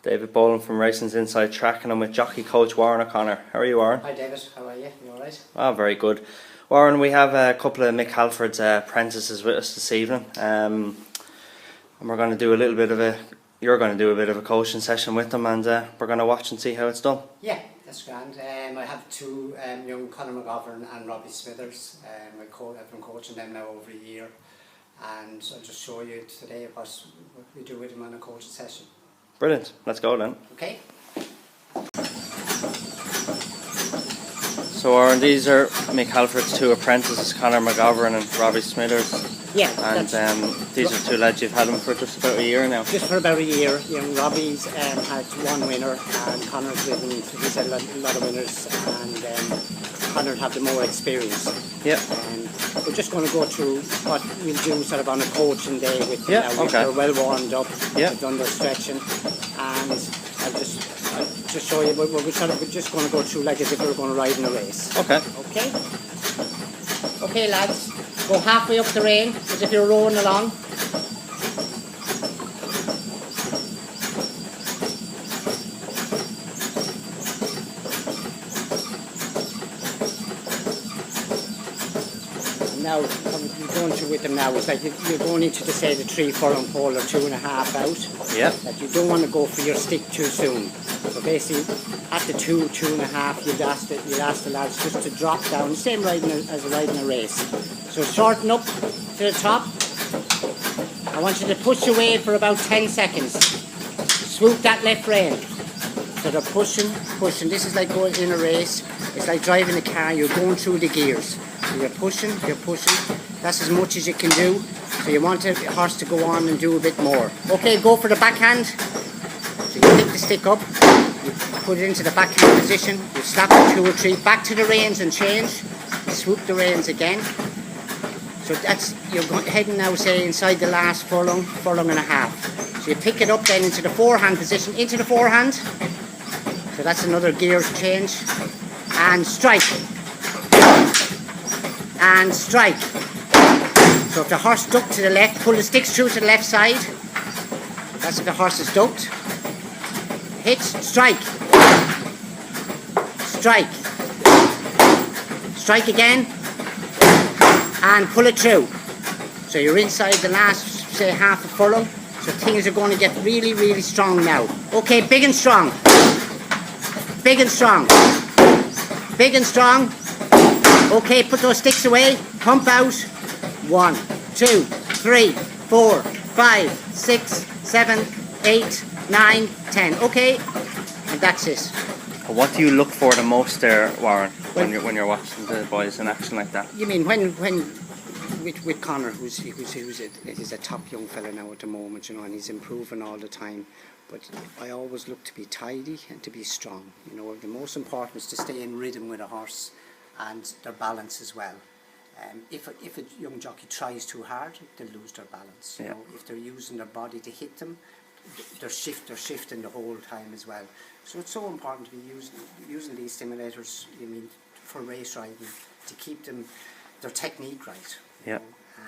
David Boland from Racing's Inside Track, and I'm with jockey coach Warren O'Connor. How are you, Warren? Hi David, how are you? You alright? Oh, very good. Warren, we have a couple of Mick Halford's apprentices with us this evening, and we're going to do you're going to do a bit of a coaching session with them, and we're going to watch and see how it's done. Yeah, that's grand. I have two young Conor McGovern and Robbie Smithers. I've been coaching them now over a year, and I'll just show you today what we do with them on a coaching session. Brilliant. Let's go then. Okay. So, Warren, these are Mick Halford's two apprentices, Conor McGovern and Robbie Smithers. Yeah. And these are two lads you've had them for just about a year now. Just for about a year. Young Robbie's had one winner, and Conor's he's had a lot of winners, and Conor had the more experience. Yeah. We're just going to go through what we'll do sort of on a coaching day with them now. Okay. They're well warmed up. Yeah. They've done their stretching, and I'll just show you. We're just going to go through like as if we were going to ride in a race. Okay. Okay. Okay, lads. Go halfway up the rein as if you're rowing along. Now, what we're going through with them now is like you're going into the 3 furlong pole or 2.5 out. Yeah. That you don't want to go for your stick too soon. So basically, at the 2.5, you'd ask the lads just to drop down, same as riding a race. So shorten up to the top. I want you to push away for about 10 seconds. Swoop that left rein. So they're pushing. This is like going in a race. It's like driving a car. You're going through the gears. So you're pushing. That's as much as you can do. So you want the horse to go on and do a bit more. Okay, go for the backhand. So you pick the stick up. You put it into the backhand position. You slap it 2 or 3. Back to the reins and change. Swoop the reins again. So you're heading now, say, inside the last furlong and a half. So you pick it up then into the forehand position, into the forehand. So that's another gear change. And strike. And strike. So if the horse ducked to the left, pull the sticks through to the left side. That's if the horse is ducked. Hit, strike. Strike. Strike again. And pull it through. So you're inside the last, say, half a furlong. So things are going to get really, really strong now. Okay, big and strong. Big and strong. Big and strong. Okay, put those sticks away. Pump out. 1, 2, 3, 4, 5, 6, 7, 8, 9, 10. Okay, and that's it. What do you look for the most there, Warren, when you're watching the boys in action like that? You mean when with Conor, who's a top young fella now at the moment, and he's improving all the time. But I always look to be tidy and to be strong. The most important is to stay in rhythm with a horse and their balance as well. If a young jockey tries too hard, they'll lose their balance. Yeah. If they're using their body to hit them, they're shifting the whole time as well. So it's so important to be using these stimulators. For race riding, to keep their technique right. Yeah.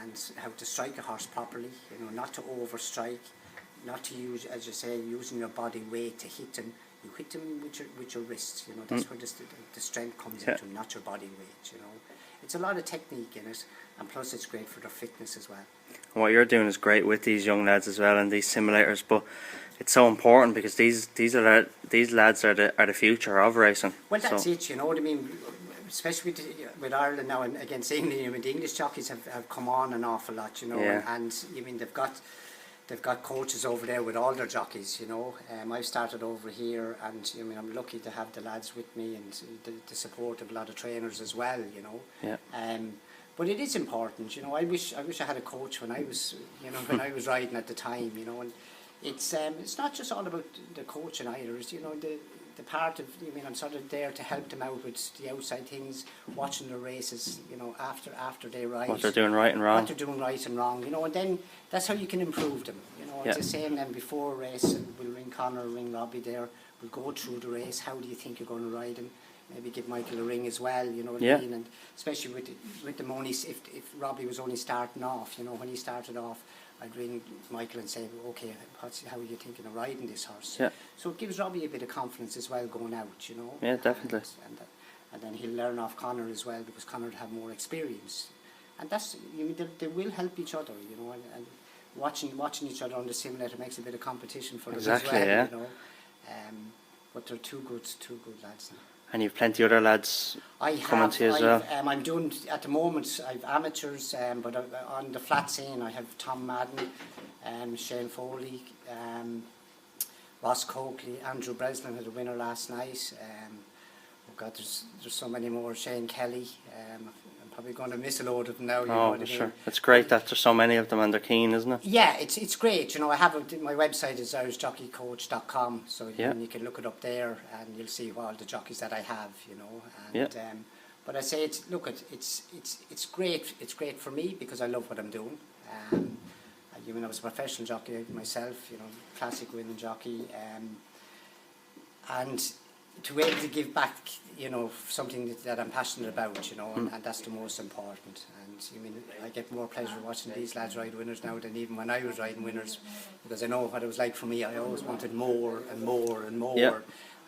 And how to strike a horse properly. Not to overstrike, not to use, as you say, using your body weight to hit them. You hit them with your wrists. That's where the strength comes into, not your body weight. It's a lot of technique in it, and plus it's great for their fitness as well. What you're doing is great with these young lads as well, and these simulators, but it's so important because these lads are the future of racing. Well, that's it. You know what I mean. Especially with Ireland now and against England, the English jockeys have come on an awful lot. Yeah. And they've got coaches over there with all their jockeys. I've started over here, and I'm lucky to have the lads with me and the support of a lot of trainers as well. Yeah. But it is important. I wish I had a coach when I was riding at the time. And it's not just all about the coaching either. It's the part of I'm sort of there to help them out with the outside things, watching the races. After they ride, what they're doing right and wrong. What they're doing right and wrong. And then that's how you can improve them. Yeah. Just saying them before a race, we'll ring Conor, ring Robbie there. We'll go through the race. How do you think you're going to ride him? Maybe give Michael a ring as well. You know what I mean? And especially with the money, if Robbie was only starting off, when he started off, I'd ring Michael and say, okay, how are you thinking of riding this horse? Yeah. So it gives Robbie a bit of confidence as well going out, you know. Yeah, definitely. And then he'll learn off Conor as well, because Conor would have more experience. And that's, you mean, they will help each other, you know, and watching each other on the simulator makes a bit of competition for them as well, yeah. you know. But they're two good lads now. And you've plenty other lads coming to you as well. I'm doing, at the moment, I've amateurs, but on the flat scene I have Tom Madden, Shane Foley, Ross Coakley, Andrew Breslin had a winner last night. Oh God, there's so many more. Shane Kelly. I'm probably going to miss a load of them now. You know what I mean? Sure. It's great that there's so many of them and they're keen, isn't it? Yeah, it's great. You know, I have my website is irishjockeycoach.com, so you can look it up there and you'll see all the jockeys that I have. You know, and but I say it's great. It's great for me because I love what I'm doing. You know, I was a professional jockey myself. You know, classic winning jockey, and to be able to give back, you know, something that I'm passionate about, you know, and that's the most important. And I mean, I get more pleasure watching these lads ride winners now than even when I was riding winners, because I know what it was like for me. I always wanted more and more and more. Yeah.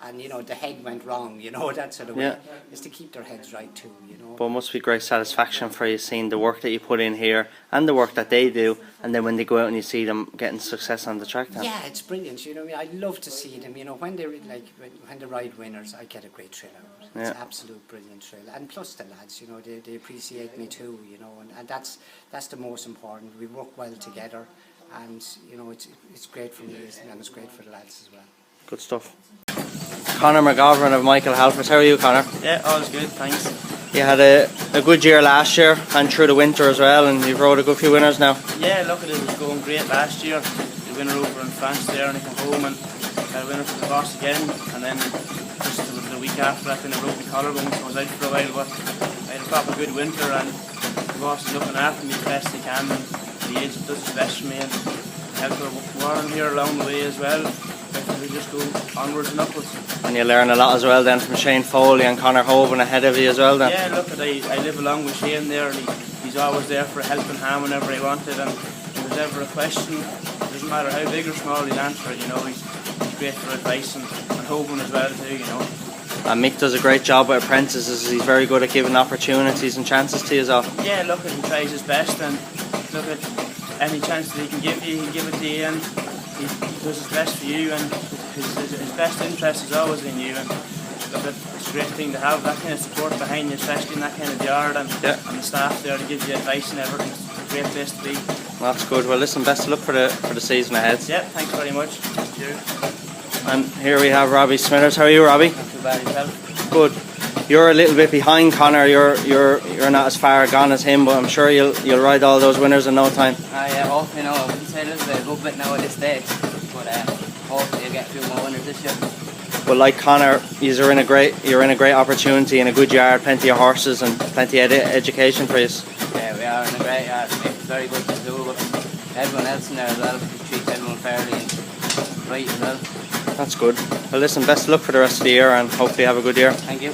And, you know, the head went wrong, you know, that sort of way. Is to keep their heads right too, you know. But it must be great satisfaction for you seeing the work that you put in here and the work that they do, and then when they go out and you see them getting success on the track then. Yeah, it's brilliant, you know. I mean, I love to see them, you know, when they when they ride winners, I get a great thrill out of it. It's an absolute brilliant thrill. And plus the lads, you know, they appreciate me too, you know, and that's the most important. We work well together, and, you know, it's great for me and it's great for the lads as well. Good stuff. Conor McGovern of Michael Halford. How are you, Conor? Yeah, all's good, thanks. You had a good year last year and through the winter as well, and you've rode a good few winners now. Yeah, look, it was going great last year. The winner over in France there, and I came home and got a winner for the boss again, and then just the week after that, then I broke my collarbone, so I was out for a while, but I had a proper good winter, and the boss is looking after me the best he can, and the agent does his best for me, and helped her Warren here along the way as well. We just go onwards and upwards. And you learn a lot as well then from Shane Foley and Conor Hoban ahead of you as well then. Yeah, look, I live along with Shane there, and he's always there for a helping hand whenever he wanted, and if there's ever a question, it doesn't matter how big or small, he'll answer it, you know. He's great for advice, and Hoban as well too, you know. And Mick does a great job with apprentices. He's very good at giving opportunities and chances to you as well. Yeah, look, he tries his best, and look, at any chance that he can give you, he'll give it to you, and he does his best for you, and his best interest is always in you, and look, it's a great thing to have that kind of support behind you, especially in that kind of yard, and the staff there to give you advice and everything. It's a great place to be. Well, that's good. Well, listen, best of luck for the season ahead. Yeah, thanks very much. Cheers. And here we have Robbie Smithers. How are you, Robbie? Not too bad yourself. Good. You're a little bit behind Conor. You're not as far gone as him, but I'm sure you'll ride all those winners in no time. Yeah, hopefully, you know, I can say a little bit above it now at this stage, but hopefully you'll get a few more winners this year. Well, like Conor, you're in a great opportunity in a good yard, plenty of horses and plenty of education for you. Yeah, we are in a great yard. It's very good to do, but everyone else in there as well, we treat everyone fairly and right as well. That's good. Well, listen, best of luck for the rest of the year and hopefully have a good year. Thank you.